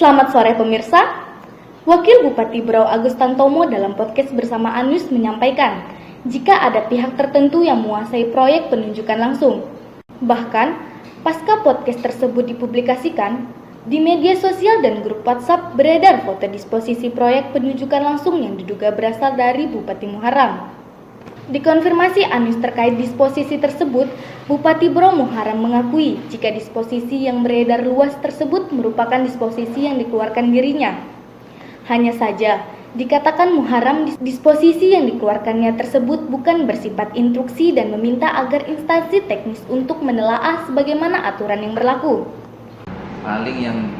Selamat sore pemirsa. Wakil Bupati Berau Agus Tantomo dalam podcast bersama Anus menyampaikan, jika ada pihak tertentu yang menguasai proyek penunjukan langsung. Bahkan, pasca podcast tersebut dipublikasikan, di media sosial dan grup WhatsApp beredar foto disposisi proyek penunjukan langsung yang diduga berasal dari Bupati Muharram. Dikonfirmasi Anus terkait disposisi tersebut, Bupati Berau Muharram mengakui jika disposisi yang beredar luas tersebut merupakan disposisi yang dikeluarkan dirinya. Hanya saja, dikatakan Muharram disposisi yang dikeluarkannya tersebut bukan bersifat instruksi dan meminta agar instansi teknis untuk menelaah sebagaimana aturan yang berlaku. Paling yang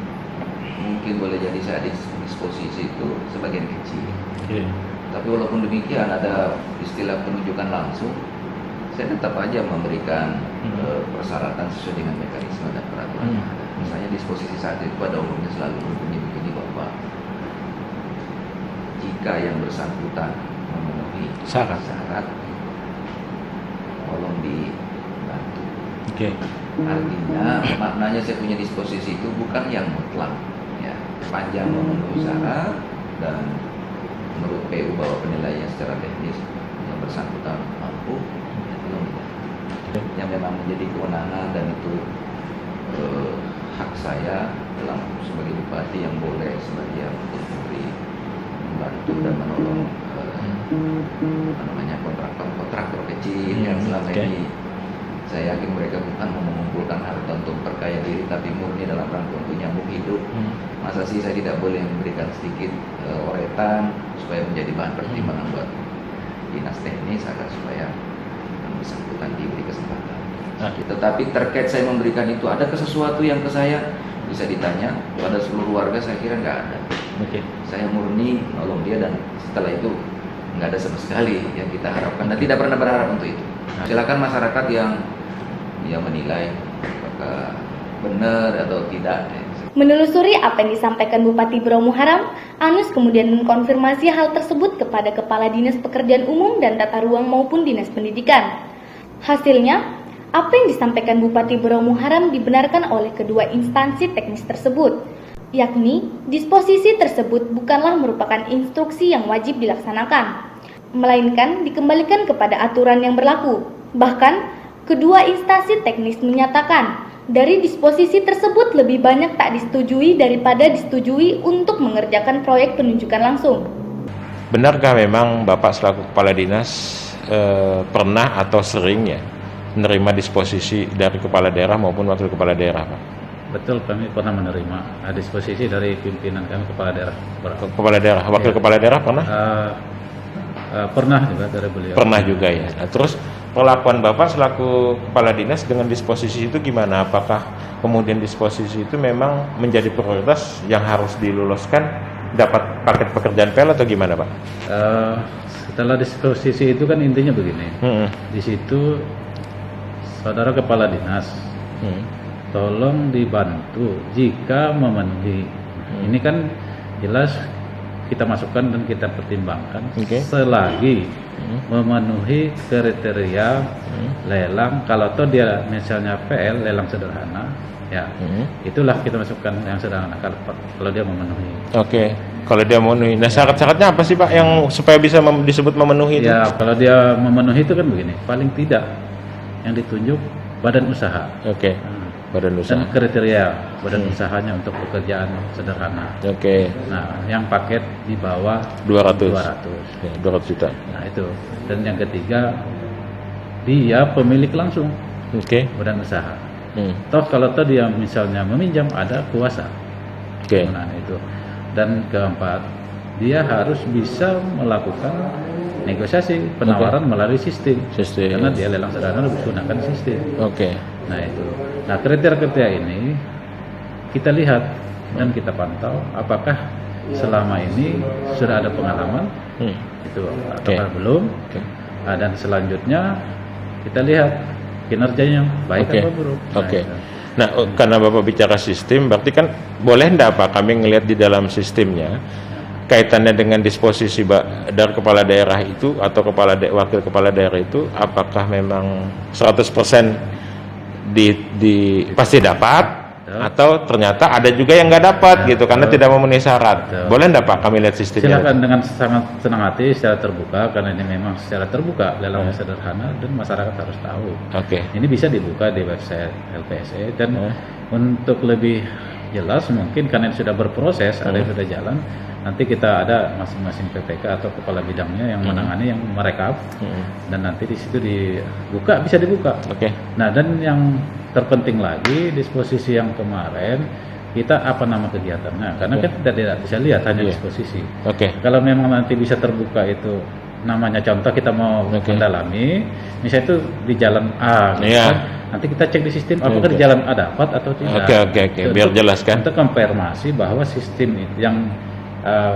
mungkin boleh jadi saya disposisi itu sebagian kecil. Tapi walaupun demikian ada istilah penunjukan langsung, saya tetap aja memberikan persyaratan sesuai dengan mekanisme dan peraturan yang ada. Misalnya disposisi saat itu pada umumnya selalu berbunyi begini bahwa jika yang bersangkutan memenuhi syarat, tolong dibantu. Artinya maknanya saya punya disposisi itu bukan yang mutlak, ya, panjang memenuhi syarat dan menurut PU bahwa penilaian secara teknis yang bersangkutan mampu, ya tolong dibantu. Yang memang menjadi kewenangan dan itu hak saya dalam sebagai bupati yang boleh sebagian untuk memberi membantu dan menolong kontraktor kecil yang selama ini saya yakin mereka bukan mau mengumpulkan harta untuk perkaya diri, tapi murni dalam rangka untuk nyambung hidup. Masa sih saya tidak boleh memberikan sedikit oretan supaya menjadi bahan pertimbangan buat dinas teknis agar supaya yang bersangkutan diberi kesempatan. Tetapi terkait saya memberikan itu, ada sesuatu yang ke saya bisa ditanya pada seluruh warga, saya kira nggak ada. Saya murni nolong dia dan setelah itu nggak ada sama sekali yang kita harapkan dan tidak pernah berharap untuk itu. Silakan masyarakat yang menilai apakah benar atau tidak. Menelusuri apa yang disampaikan Bupati Berau Muharram, Anus kemudian mengkonfirmasi hal tersebut kepada Kepala Dinas Pekerjaan Umum dan Tata Ruang maupun Dinas Pendidikan. Hasilnya, apa yang disampaikan Bupati Berau Muharram dibenarkan oleh kedua instansi teknis tersebut, yakni disposisi tersebut bukanlah merupakan instruksi yang wajib dilaksanakan, melainkan dikembalikan kepada aturan yang berlaku. Bahkan, kedua instansi teknis menyatakan dari disposisi tersebut lebih banyak tak disetujui daripada disetujui untuk mengerjakan proyek penunjukan langsung. Benarkah memang Bapak selaku Kepala Dinas pernah atau sering ya menerima disposisi dari Kepala Daerah maupun Wakil Kepala Daerah, Pak? Betul, kami pernah menerima disposisi dari pimpinan kami Kepala Daerah. Kepala Daerah, Wakil Kepala Daerah pernah? Pernah juga dari beliau. Pernah juga ya. Nah, terus perlakuan Bapak selaku Kepala Dinas dengan disposisi itu gimana? Apakah kemudian disposisi itu memang menjadi prioritas yang harus diluluskan, dapat paket pekerjaan PL atau gimana, Pak? Setelah disposisi itu kan intinya begini. Di situ Saudara Kepala Dinas tolong dibantu jika memenuhi. Ini kan jelas kita masukkan dan kita pertimbangkan selagi memenuhi kriteria lelang. Kalau toh dia misalnya PL lelang sederhana, ya itulah kita masukkan yang sederhana kalau dia memenuhi. Kalau dia memenuhi. Nah, syarat-syaratnya apa sih, Pak, yang supaya bisa disebut memenuhi itu? Ya, kalau dia memenuhi itu kan begini, paling tidak yang ditunjuk badan usaha. Badan usaha. Dan kriteria badan usahanya untuk pekerjaan sederhana. Nah, yang paket di bawah 200. Ya, 200 juta. Nah, itu. Dan yang ketiga, dia pemilik langsung. Badan usaha. Toh kalau dia misalnya meminjam, ada kuasa. Nah, itu. Dan keempat, dia harus bisa melakukan negosiasi penawaran melalui sistem. Karena dia lelang sederhana menggunakan sistem. Nah, itu. Nah, kriteria ini kita lihat dan kita pantau apakah selama ini sudah ada pengalaman itu atau belum. Dan selanjutnya kita lihat kinerjanya baik atau buruk. Nah, karena Bapak bicara sistem, berarti kan boleh enggak Pak kami ngelihat di dalam sistemnya kaitannya dengan disposisi dari kepala daerah itu atau wakil kepala daerah itu, apakah memang 100% pasti dapat Atau ternyata ada juga yang nggak dapat gitu karena tidak memenuhi syarat. Boleh nggak Pak kami lihat sistemnya? Silakan dengan sangat senang hati secara terbuka, karena ini memang secara terbuka lelangnya sederhana dan masyarakat harus tahu. Ini bisa dibuka di website LPSE dan untuk lebih jelas mungkin karena ini sudah berproses, ada yang sudah jalan. Nanti kita ada masing-masing PPK atau kepala bidangnya yang menangani, yang merekap, dan nanti di situ bisa dibuka. Nah, dan yang terpenting lagi disposisi yang kemarin kita apa nama kegiatannya, karena kita tidak bisa lihat hanya disposisi. Kalau memang nanti bisa terbuka itu namanya, contoh kita mau mendalami, misalnya itu di jalan A, nanti kita cek di sistem apakah di jalan A dapat atau tidak. Biar jelas kan. Untuk konfirmasi bahwa sistem itu yang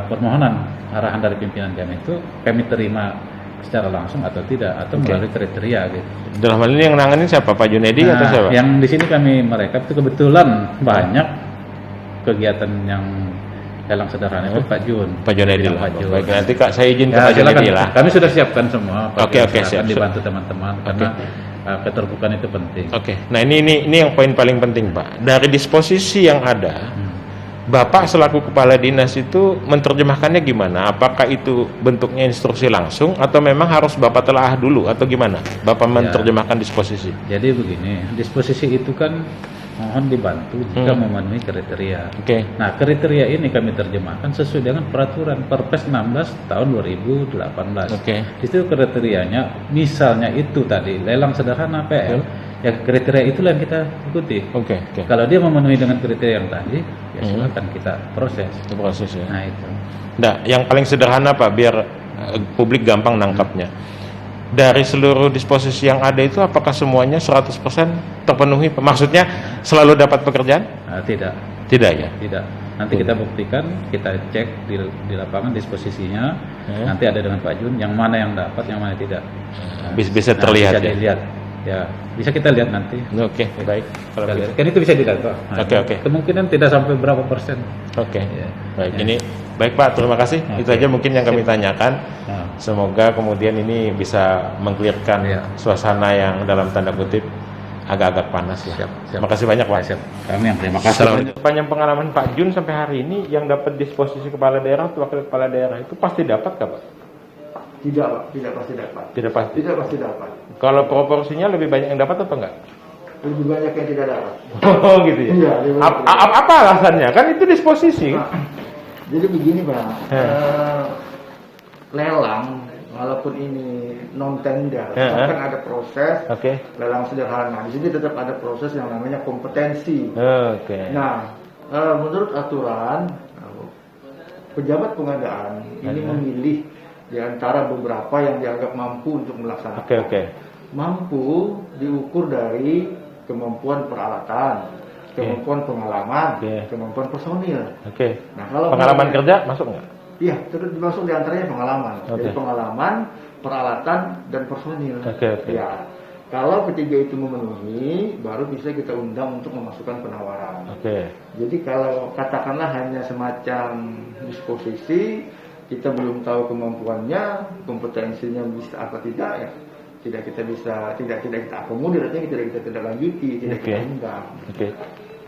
permohonan arahan dari pimpinan kami itu kami terima secara langsung atau tidak, atau melalui kriteria gitu. Dalam hal ini yang nanganin siapa, Pak Junedi atau siapa? Yang di sini kami merekap itu kebetulan banyak kegiatan yang lelang sederhana Pak Jun. Pak Junedi lah. Baik, nanti Kak saya izin ke Pak Junedi lah. Kami sudah siapkan semua. Siap. Dibantu teman-teman karena keterbukaan itu penting. Nah ini yang poin paling penting Pak. Dari disposisi yang ada, Bapak selaku kepala dinas itu menerjemahkannya gimana? Apakah itu bentuknya instruksi langsung atau memang harus Bapak telaah dulu atau gimana? Bapak menerjemahkan disposisi. Jadi begini, disposisi itu kan mohon dibantu jika memenuhi kriteria. Nah, kriteria ini kami terjemahkan sesuai dengan peraturan Perpres 16 tahun 2018. Di situ kriterianya, misalnya itu tadi lelang sederhana PL, ya kriteria itulah yang kita ikuti. Kalau dia memenuhi dengan kriteria yang tadi, ya silakan kita proses. Ya. Nah itu. Nah, yang paling sederhana Pak, biar publik gampang nangkapnya. Dari seluruh disposisi yang ada itu, apakah semuanya 100% terpenuhi? Maksudnya selalu dapat pekerjaan? Tidak. Tidak ya? Tidak. Nanti kita buktikan, kita cek di lapangan disposisinya. Nanti ada dengan Pak Jun, yang mana yang dapat, yang mana tidak. Bisa terlihat bisa dilihat. Ya, bisa kita lihat nanti. Baik. Kalau kan itu bisa dilihat Pak. Kemungkinan tidak sampai berapa persen. Baik, ini baik Pak, terima kasih. Itu aja mungkin yang kami tanyakan. Semoga kemudian ini bisa mengklirkan suasana yang dalam tanda kutip agak-agak panas ya. Terima kasih banyak Pak. Kami yang terima kasih. Sepanjang pengalaman Pak Jun sampai hari ini, yang dapat disposisi kepala daerah atau wakil kepala daerah itu pasti dapat nggak Pak? Tidak Pak, tidak pasti dapat. Tidak pasti dapat. Kalau proporsinya lebih banyak yang dapat atau enggak? Lebih banyak yang tidak dapat. Oh gitu ya? Iya. Apa alasannya? Kan itu disposisi. Jadi begini Pak, lelang walaupun ini non tender, kan ada proses lelang sederhana. Di sini tetap ada proses yang namanya kompetensi. Nah, menurut aturan pejabat pengadaan ini memilih di antara beberapa yang dianggap mampu untuk melaksanakan. Mampu diukur dari kemampuan peralatan, kemampuan pengalaman, kemampuan personil. Nah, kalau pengalaman kerja masuk nggak? Iya, terus dimasuk di antaranya pengalaman. Jadi pengalaman, peralatan, dan personil. Ya, kalau ketiga itu memenuhi, baru bisa kita undang untuk memasukkan penawaran. Jadi kalau katakanlah hanya semacam disposisi, kita belum tahu kemampuannya, kompetensinya bisa apa tidak, ya tidak kita akomodir, artinya tidak kita lanjuti, tidak kita undang.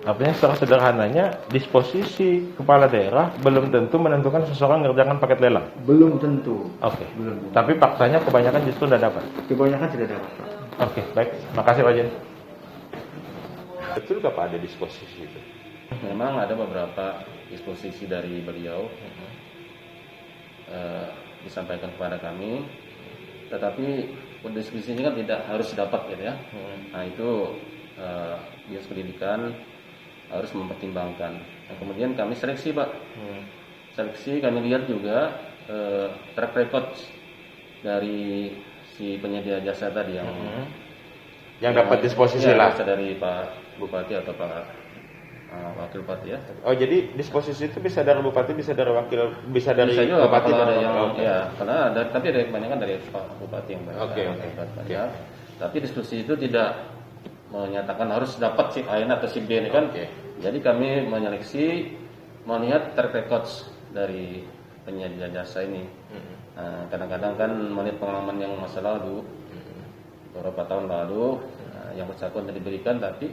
Artinya secara sederhananya, disposisi kepala daerah belum tentu menentukan seseorang mengerjakan paket lelang. Belum tentu. Belum. Tapi faktanya kebanyakan justru tidak dapat. Kebanyakan tidak dapat. Baik. Makasih Pak Jen. Betul nggak Pak ada disposisi itu? Memang ada beberapa disposisi dari beliau. Disampaikan kepada kami, tetapi diskusi ini kan tidak harus dapat gitu ya. Nah itu Dinas Pendidikan harus mempertimbangkan. Nah, kemudian kami seleksi Pak. Seleksi kami lihat juga track record dari si penyedia jasa tadi yang dapat disposisi lah dari Pak Bupati atau Pak Wakil Bupati ya. Oh jadi disposisi itu bisa dari Bupati, bisa dari Wakil, bisa dari juga, Bupati. Kalau ada yang karena ada, tapi ada kebanyakan dari Pak Bupati yang Tapi diskusi itu tidak menyatakan harus dapat si A atau si B ini kan. Jadi kami menyeleksi melihat track records dari penyedia jasa ini. Nah, kadang-kadang kan melihat pengalaman yang masa lalu, beberapa tahun lalu, yang bersangkutan diberikan tapi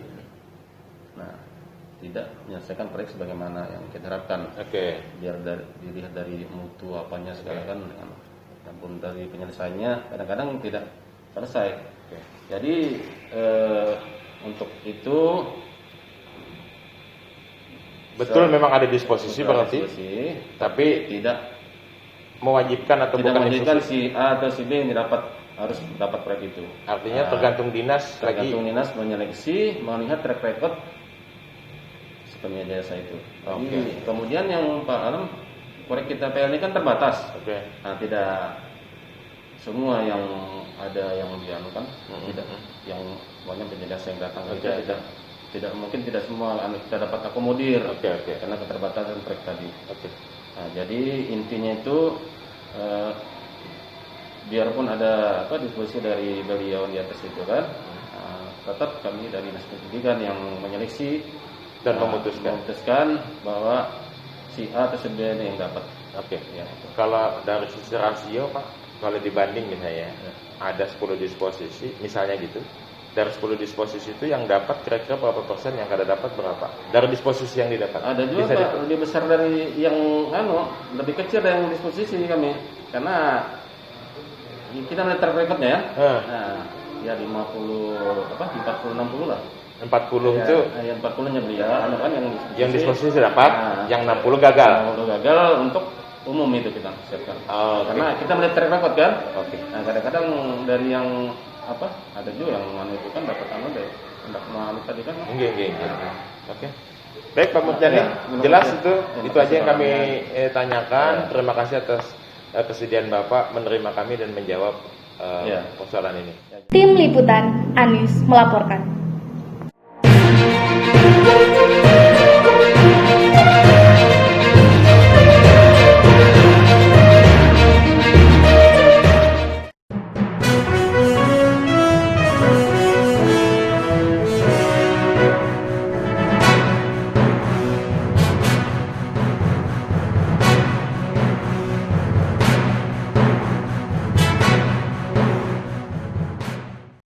tidak menyelesaikan proyek sebagaimana yang kita harapkan. Biar dilihat dari mutu apanya segala kan, namun dari penyelesaiannya kadang-kadang tidak selesai. Jadi untuk itu betul memang ada disposisi berarti, tapi tidak mewajibkan atau tidak bukan mewajibkan si A atau si B yang harus dapat proyek itu. Artinya tergantung dinas dinas menyeleksi, melihat track record si penyedia jasa itu. Jadi kemudian yang Pak Alam, proyek kita PL ini kan terbatas. Nah, tidak semua yang ada yang dianukan, tidak yang banyak penyedia jasa yang datang saja, tidak mungkin tidak semua kita dapat akomodir karena keterbatasan proyek tadi. Nah, jadi intinya itu biarpun ada disposisi dari beliau di atas itu kan, tetap kami dari Dinas Pendidikan yang menyeleksi dan memutuskan bahwa si A atau si B yang dapat. Ya, kalau dari sisi rasio Pak, kalau dibanding misalnya ada 10 disposisi misalnya gitu, dari 10 disposisi itu yang dapat kira-kira berapa persen, yang kada dapat berapa dari disposisi yang didapat? Ada juga Pak, lebih besar dari yang lebih kecil dari yang disposisi kami, karena kita melihat track record-nya ya. Nah, ya 40-60 lah. 40 itu yang 40-nya beliau kan yang disposisi dapat, yang 60 gagal. 60 gagal untuk umum itu kita siapkan. Karena kita melihat track record kan. Nah, kadang-kadang dari yang ada juga yang itu kan dapat deh hendak malu tadi kan. Baik Pak Murjani, jelas itu aja yang kami tanyakan. Terima kasih atas kesediaan Bapak menerima kami dan menjawab persoalan ini. Tim Liputan Anus melaporkan.